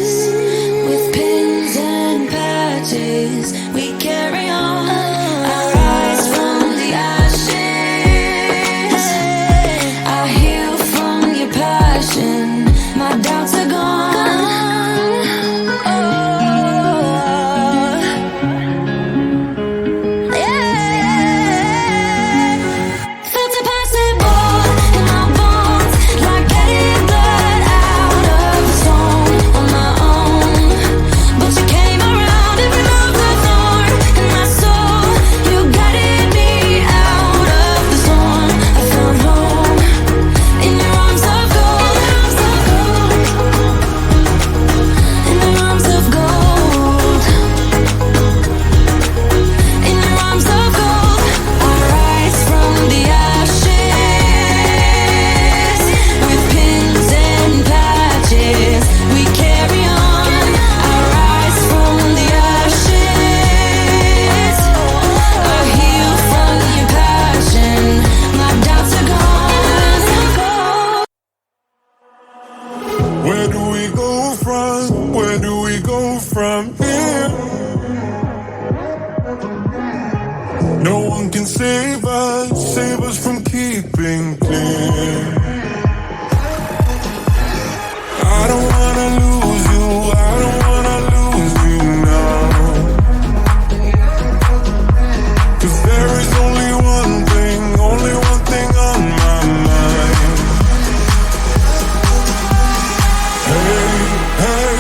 With pins and patches, we carry on. I rise from the ashes. I heal from your passion. My doubts are gone. Save us from keeping clear. I don't wanna lose you, I don't wanna lose you now. 'Cause there is only one thing on my mind. Hey, hey,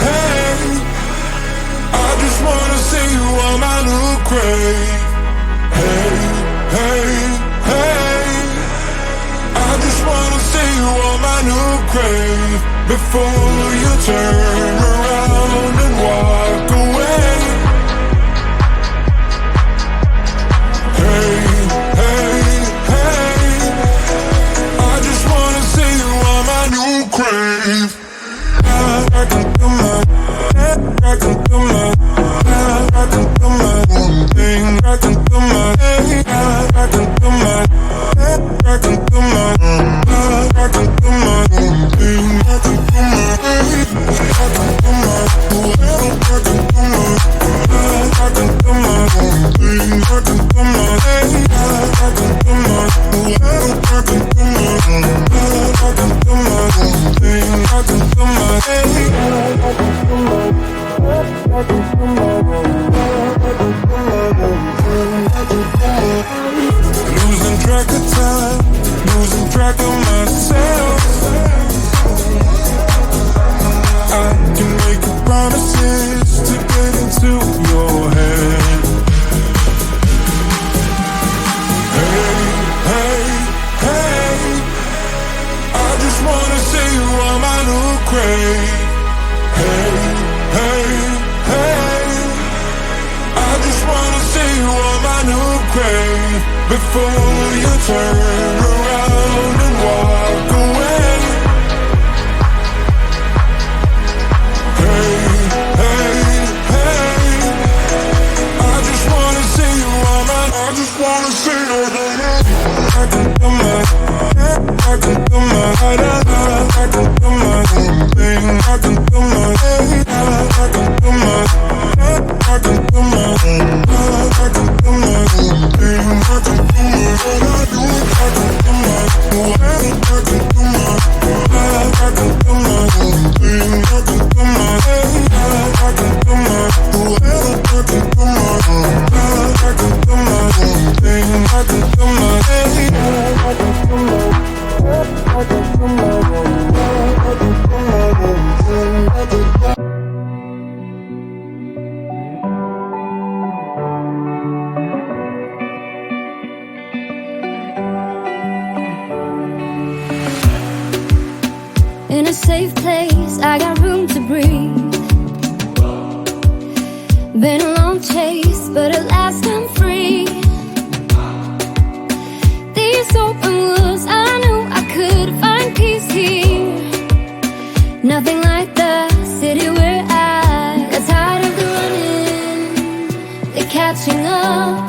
hey, I just wanna see you on my new grave. Hey, hey, hey, I just wanna see you on my new grave before you turn around and walk away. Hey, hey, hey, I just wanna see you on my new grave. I can feel my, I can feel my, I can feel my thing, I can feel my, I can feel my, I can feel my, I can feel my thing, I can feel my, I can feel my, I can feel my, I can feel my thing, I can feel my, I can feel my, I can feel my, I can feel my thing, I can feel my, I can feel losing track of time, losing track of myself. I can make promises to get into your head. Hey, hey, hey, I just wanna see you on my new grave. Hey, hey, hey, I just wanna see you on my new grave before you turn around and walk away. Hey, hey, hey, I just wanna see you on my, I just wanna see you. I can feel my, I can feel my, I can feel my thing, I can feel my, I can feel my, I can feel my, I can feel my thing, I can feel my, what I do, I can feel my, I can feel my, I can feel my thing, I can feel my, I can feel my, I can feel my, I can feel my thing, I can feel my, I can feel my, I can feel my, I can feel my, in a safe place, I got room to breathe. Been a long chase, but at last I'm free. These open woods, I knew I could find peace here. Nothing like the city where I got tired of the running, the catching up.